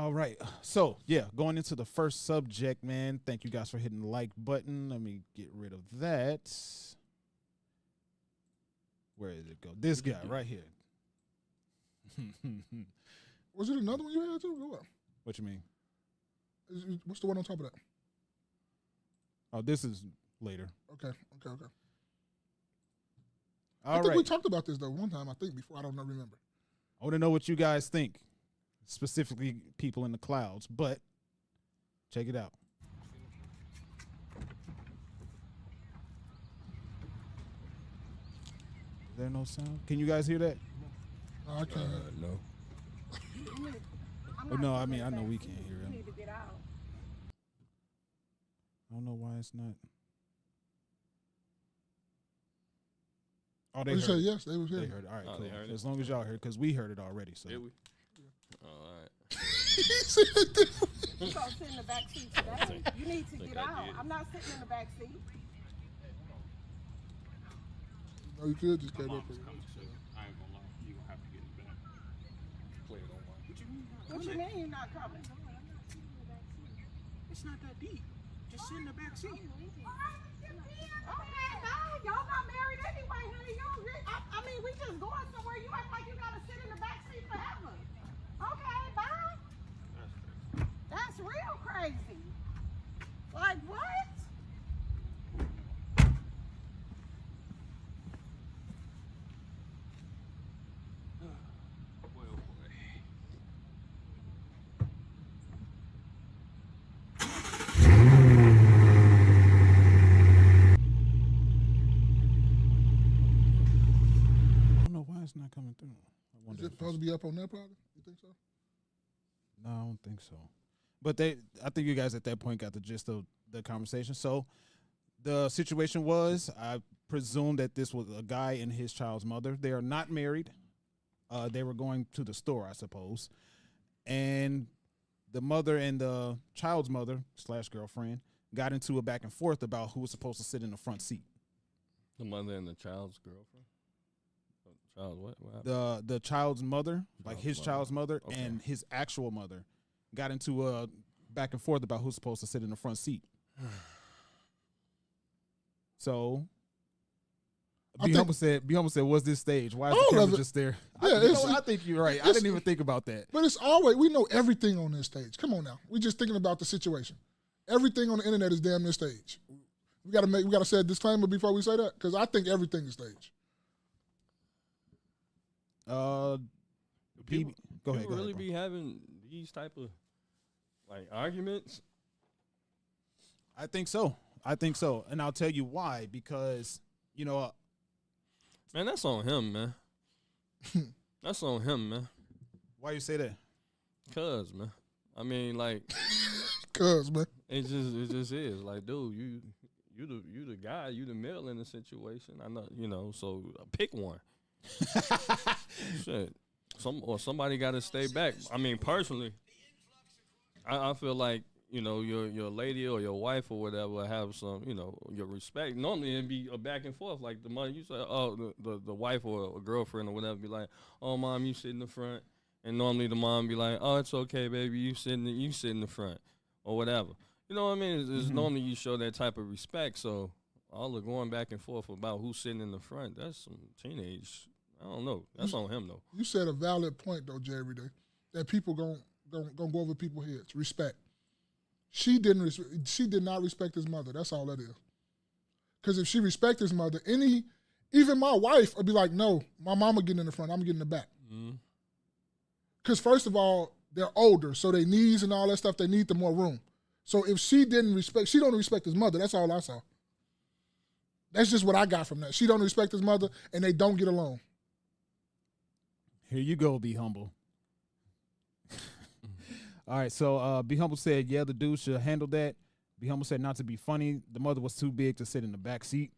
All right. So, yeah, going into the first subject, man. Thank you guys for hitting the like button. Let me get rid of that. Where did it go? This guy right here. Was it another one you had too? What? What you mean? What's the one on top of that? Oh, this is later. Okay. All I think right. we talked about this though one time. I think before. I don't remember. I want to know what you guys think, specifically people in the clouds. But check it out. Is there no sound? Can you guys hear that? No, I can't. No. Oh, no, I mean I know we can't hear You him. need to get out. I don't know why it's not. Oh, They heard said it. yes. They was here. They heard it. All right, Oh, cool. they heard it? As long as y'all heard it, because we heard it already. So Did we? Oh, all right. He said that. You gonna sit in the back seat today. You need to Think get I out. did. I'm not sitting in the back seat. No, you could just came up here. I ain't gonna lie, you gonna have to get it back. Play it on one. What you mean you're not coming? It's not that deep. Just sit in the back seat. Okay, bye. Y'all not married anyway, honey. I mean, we just going somewhere. You act like you gotta sit in the back seat forever. Okay, bye. That's real crazy. Like what? Boy, oh boy. I don't know why it's not coming through. I Is wonder it if supposed to be up on that probably? You think so? no, I don't think so. But I think you guys at that point got the gist of the conversation. So the situation was, I presume that this was a guy and his child's mother. They are not married. They were going to the store, I suppose. And the mother and the child's mother / girlfriend got into a back and forth about who was supposed to sit in the front seat. The mother and the child's girlfriend? Child what? What happened? The child's mother, like Child's his mother. child's mother, Okay. and his actual mother got into a back and forth about who's supposed to sit in the front seat. So I Be think- Humble said, "What's this stage? Why is All the of camera it. just there?" Yeah, you know it's- what? I think you're right. I it's- didn't even think about that. But it's always, we know everything on this stage. Come on now. We're just thinking about the situation. Everything on the internet is damn near stage. We gotta say a disclaimer before we say that, because I think everything is stage. People, go ahead. people really bro. be having these type of like arguments? I think so, and I'll tell you why. Because Man, that's on him, man. That's on him, man. why you say that? Cuz, man. I mean, like, Cuz, man. it just is. Like, dude, you the guy, you the male in the situation. I know, so pick one. Shit. Somebody got to stay back. I mean, personally, I feel like, your lady or your wife or whatever have some, your respect. Normally it'd be a back and forth. Like the mother, you say, the wife or a girlfriend or whatever be like, oh, mom, you sit in the front. And normally the mom be like, oh, it's okay, baby, you sit in the front or whatever. You know what I mean? It's normally you show that type of respect. So all the going back and forth about who's sitting in the front, that's some teenage. I don't know. That's on him though. You said a valid point though, Jerry, that people gonna go over people's heads. Respect. She did not respect his mother. That's all that is. Because if she respect his mother, even my wife would be like, no, my mama getting in the front, I'm getting in the back. Because first of all, they're older, so their knees and all that stuff, they need the more room. So if she don't respect his mother. That's all I saw. That's just what I got from that. She don't respect his mother, and they don't get along. Here you go, Be Humble. All right, so Be Humble said, yeah, the dude should handle that. Be Humble said not to be funny. The mother was too big to sit in the back seat.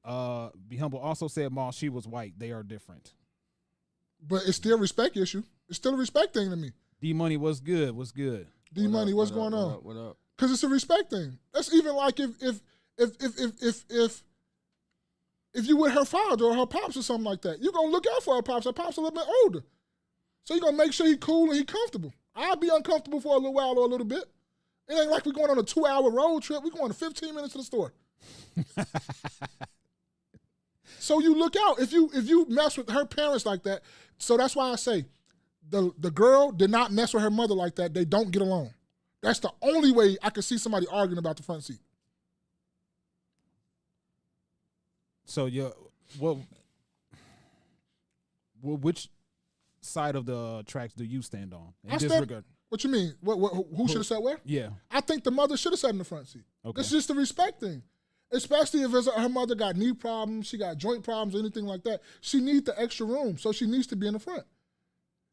Be Humble also said, Ma, she was white. They are different. But it's still a respect issue. It's still a respect thing to me. D-Money, what's good? What's good? D-Money, what's going on? What up? Because it's a respect thing. That's even like if you with her father or her pops or something like that, you're gonna look out for her pops. Her pops a little bit older, so you're gonna make sure he cool and he comfortable. I'll be uncomfortable for a little while or a little bit. It ain't like we're going on a 2-hour road trip. We're going to 15 minutes to the store. So you look out if you mess with her parents like that. So that's why I say the girl did not mess with her mother like that. They don't get along. That's the only way I can see somebody arguing about the front seat. So which side of the tracks do you stand on? In this regard? What you mean? Who should have sat where? Yeah. I think the mother should have sat in the front seat. Okay. It's just a respect thing. Especially if her mother got knee problems, she got joint problems, anything like that. She needs the extra room, so she needs to be in the front.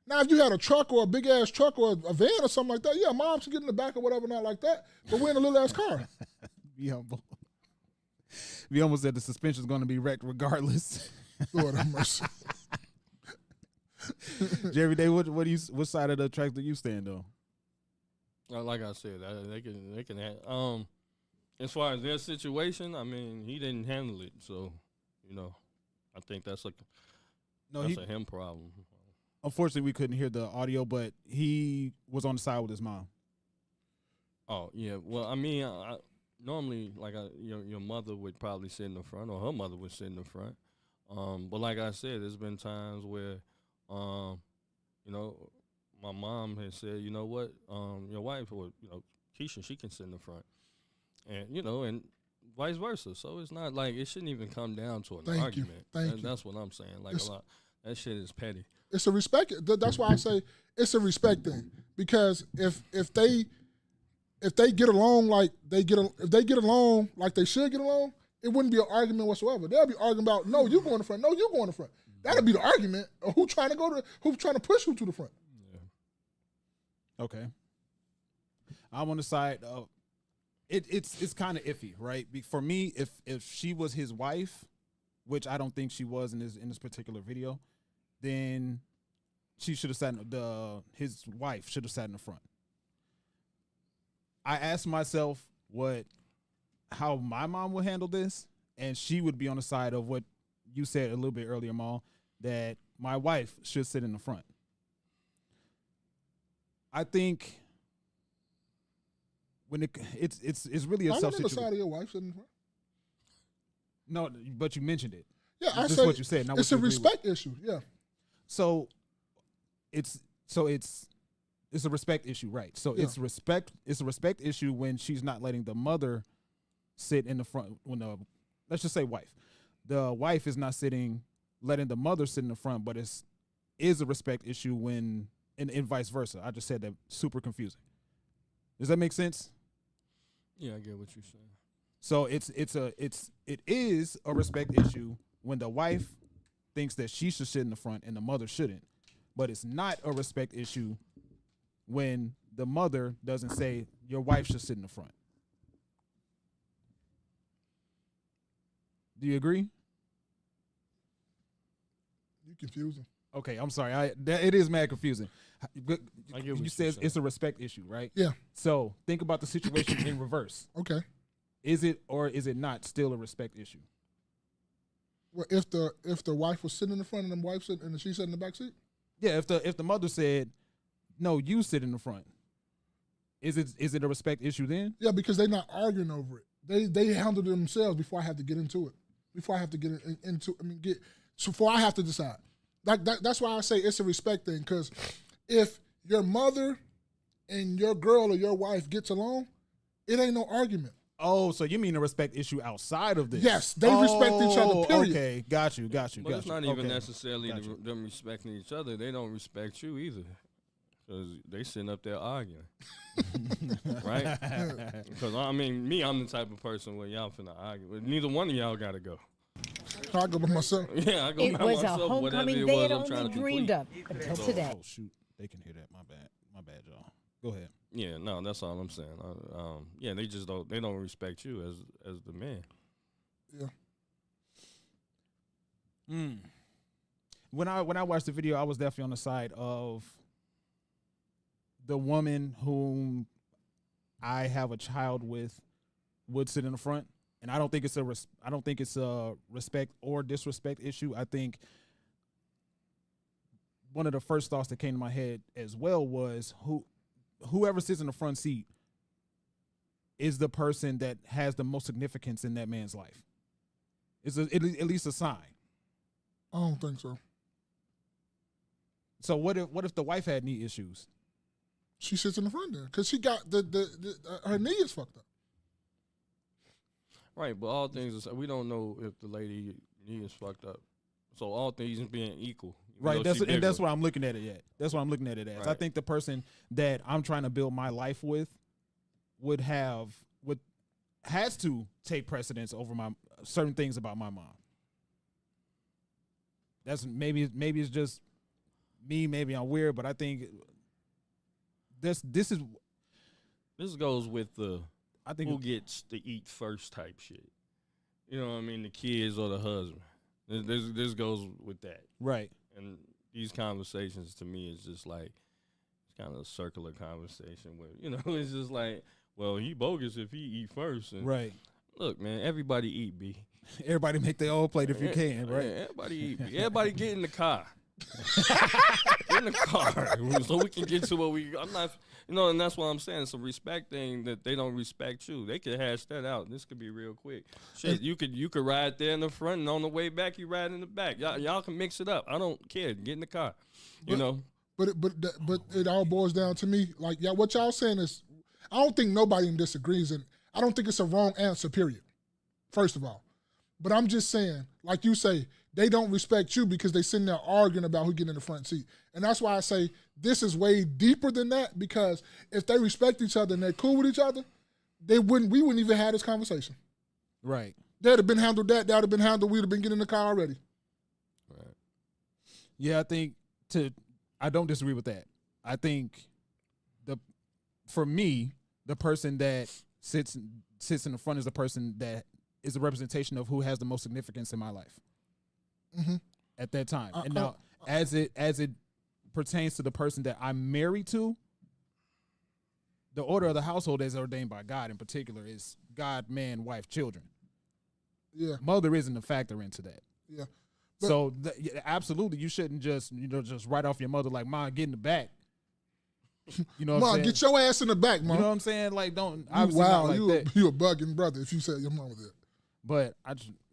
Now, if you had a truck or a big-ass truck or a van or something like that, yeah, mom should get in the back or whatever, not like that. But we're in a little-ass car. Be humble. We almost said the suspension is going to be wrecked regardless. Lord have mercy. Jerry Day, what side of the track do you stand on? Like I said, they can have, as far as their situation, I mean, he didn't handle it, so I think that's a him problem. Unfortunately, we couldn't hear the audio, but he was on the side with his mom. Oh yeah, well, I mean, normally your mother would probably sit in the front, or her mother would sit in the front. But like I said, there's been times where, my mom has said, you know what, your wife or Keisha, she can sit in the front, and and vice versa. So it's not like it shouldn't even come down to an argument. Thank you. That's what I'm saying. Like a lot, that shit is petty. It's a respect. That's why I say it's a respect thing. Because if they get along like if they get along like they should get along, it wouldn't be an argument whatsoever. They'll be arguing about no, you go in the front, no, you go in the front. That'll be the argument of who's trying to push who to the front. Yeah. Okay. I'm on the side of it's kind of iffy, right? For me, if she was his wife, which I don't think she was in this particular video, then she should have sat his wife should have sat in the front. I asked myself how my mom would handle this, and she would be on the side of what you said a little bit earlier, Mal, that my wife should sit in the front. I think when it's really a self situation. I'm on the side of your wife sitting in front. No, but you mentioned it. Yeah, I This say is what you said. Not it's what a you agree with. respect issue. Yeah. So it's a respect issue, right? So Yeah. it's a respect issue when she's not letting the mother sit in the front. Let's just say wife, the wife is not letting the mother sit in the front, but is a respect issue when and vice versa. I just said that, super confusing. Does that make sense? Yeah, I get what you're saying. So it is a respect issue when the wife thinks that she should sit in the front and the mother shouldn't. But it's not a respect issue when the mother doesn't say your wife should sit in the front. Do you agree? You confusing. Okay, I'm sorry. It is mad confusing. I get what You said you're saying. it's a respect issue, right? Yeah. So think about the situation in reverse. Okay. Is it or is it not still a respect issue? Well, if the wife was sitting in the front and the wife sitting and she sat in the back seat. Yeah. If the mother said, "No, you sit in the front," is it a respect issue then? Yeah, because they're not arguing over it. They handle it themselves before I have to get into it. Before I have to get into. Before I have to decide. That's why I say it's a respect thing. Because if your mother and your girl or your wife gets along, it ain't no argument. Oh, so you mean a respect issue outside of this? Yes, they respect each other, period. Okay, got you. But it's not even Okay. necessarily Gotcha. them respecting each other. They don't respect you either, because they sitting up there arguing, right? Because I'm the type of person where y'all finna argue, but neither one of y'all gotta go. I go by myself. Yeah, I go It by was a myself. Whatever homecoming it they was, had I'm trying only to dreamed complete. of until today. Oh shoot, they can hear that. My bad, y'all. Go ahead. Yeah, no, that's all I'm saying. Yeah, they just don't respect you as the man. Yeah. When I watched the video, I was definitely on the side of the woman whom I have a child with would sit in the front, and I don't think it's a respect or disrespect issue. I think one of the first thoughts that came to my head as well was whoever sits in the front seat is the person that has the most significance in that man's life. It's at least a sign. I don't think so. So what if the wife had knee issues? She sits in the front there because she got her knee is fucked up. Right, but all things we don't know if the lady knee is fucked up. So all things being equal. Right, that's what I'm looking at it at. That's what I'm looking at it as. Right. I think the person that I'm trying to build my life with has to take precedence over my certain things about my mom. That's maybe it's just me, maybe I'm weird, but I think this goes with the I think who gets to eat first type shit. You know what I mean? The kids or the husband. This goes with that. Right. And these conversations to me is just like it's kind of a circular conversation where, you know, it's just like, well, he bogus if he eat first. And right. Look, man, everybody eat, B. Everybody make their own plate if you can, right? Yeah, everybody eat. Everybody get in the car. Get in the car so we can get to what we. I'm not, you know, and that's what I'm saying. It's a respect thing that they don't respect you. They could hash that out. This could be real quick. Shit, you could ride there in the front, and on the way back, you ride in the back. Y'all can mix it up. I don't care. Get in the car. You know. But it all boils down to me. Like, yeah, what y'all saying is, I don't think nobody disagrees, and I don't think it's a wrong answer. Period. First of all. But I'm just saying, like you say, they don't respect you because they sitting there arguing about who get in the front seat. And that's why I say this is way deeper than that, because if they respect each other and they're cool with each other, we wouldn't even have this conversation. Right. They'd have been handled that. That would have been handled. We'd have been getting in the car already. Right. Yeah, I don't disagree with that. I think for me, the person that sits in the front is the person that is the representation of who has the most significance in my life at that time. And now, as it pertains to the person that I'm married to, the order of the household as ordained by God in particular is God, man, wife, children. Yeah. Mother isn't a factor into that. Yeah. So absolutely, you shouldn't just write off your mother like, Mom, get in the back. You know what I'm saying? Get your ass in the back, Mom. You know what I'm saying? Like, don't obviously not like that. You a bugging brother if you said your mom was there. But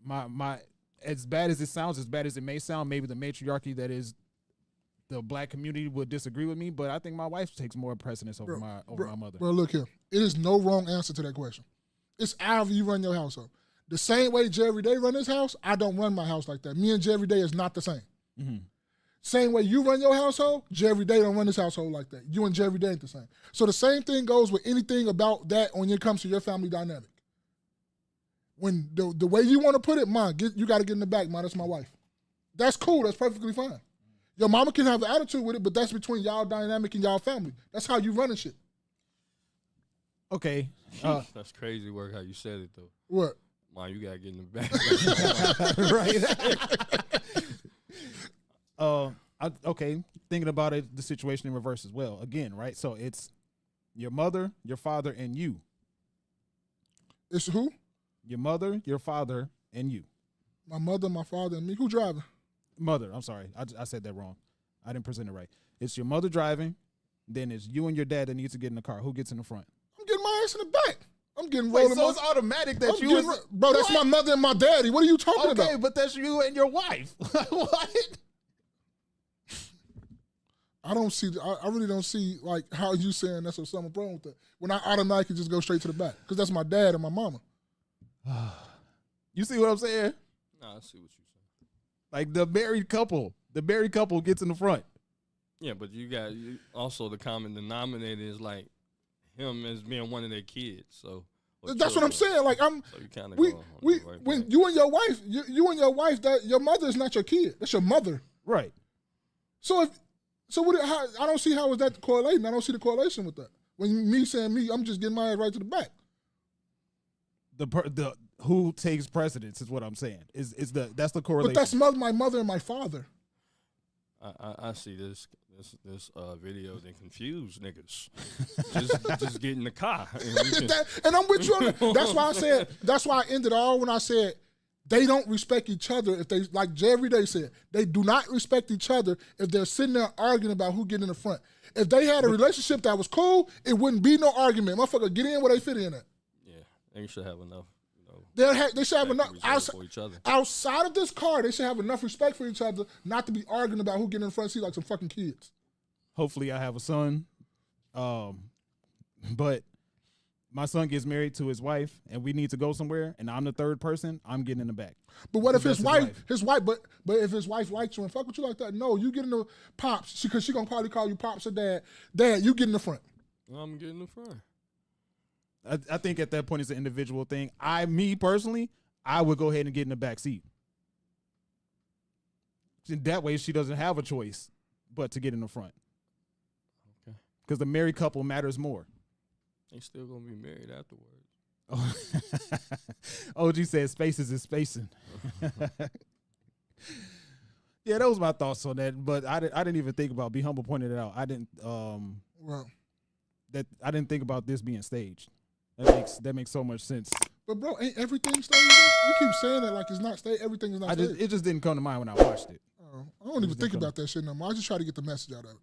my as bad as it sounds, as bad as it may sound, maybe the matriarchy that is the black community would disagree with me, but I think my wife takes more precedence over my mother. Bro, look here. It is no wrong answer to that question. It's however you run your household. The same way Jerry Day run his house, I don't run my house like that. Me and Jerry Day is not the same. Mm-hmm. Same way you run your household, Jerry Day don't run his household like that. You and Jerry Day ain't the same. So the same thing goes with anything about that when it comes to your family dynamic. When the way you want to put it, you got to get in the back, that's my wife. That's cool. That's perfectly fine. Your mama can have an attitude with it, but that's between y'all dynamic and y'all family. That's how you running shit. Okay. That's crazy work how you said it, though. What? Mom, you got to get in the back. Right. Okay. Thinking about it, the situation in reverse as well. Again, right? So it's your mother, your father, and you. It's who? Your mother, your father, and you. My mother, my father, and me. Who driving? Mother. I'm sorry. I said that wrong. I didn't present it right. It's your mother driving. Then it's you and your dad that needs to get in the car. Who gets in the front? I'm getting my ass in the back. I'm getting rolling. So it's automatic that bro, that's my mother and my daddy. What are you talking about? Okay, but that's you and your wife. What? I really don't see like how you saying that's something wrong with that. When I automatically just go straight to the back. Because that's my dad and my mama. You see what I'm saying? No, I see what you're saying. Like the married couple gets in the front. Yeah, but you also the common denominator is like him as being one of their kids. So that's what I'm saying. Like when back. you and your wife, that your mother is not your kid. That's your mother. Right. So I don't see how is that correlating. I don't see the correlation with that. When me saying me, I'm just getting my ass right to the back. The who takes precedence is what I'm saying. That's the correlation. But that's my mother and my father. I see this video that confuse niggas. just get in the car. And I'm with you on that. That's why I ended all when I said They don't respect each other if they, like Jerry Day said, they do not respect each other if they're sitting there arguing about who get in the front. If they had a relationship that was cool, it wouldn't be no argument. Motherfucker, get in where they fit in at. Yeah, they should have enough. They should have enough for each other. Outside of this car. They should have enough respect for each other, not to be arguing about who get in the front seat like some fucking kids. Hopefully, I have a son, but my son gets married to his wife, and we need to go somewhere, and I'm the third person. I'm getting in the back. But what if his wife, but if his wife likes you and fuck with you like that? No, you get in the pops because she gonna probably call you pops or dad. Dad, you get in the front. I'm getting in the front. I think at that point it's an individual thing. Me personally, I would go ahead and get in the back seat. That way she doesn't have a choice but to get in the front. Okay. Because the married couple matters more. They still gonna be married afterwards. OG said spaces is spacing. Yeah, that was my thoughts on that. But I didn't even think about, Be Humble pointed it out. I didn't I didn't think about this being staged. That makes so much sense. But bro, ain't everything staged? You keep saying that like it's not staged. Everything is not staged. It just didn't come to mind when I watched it. I don't even think about that shit no more. I just try to get the message out of it.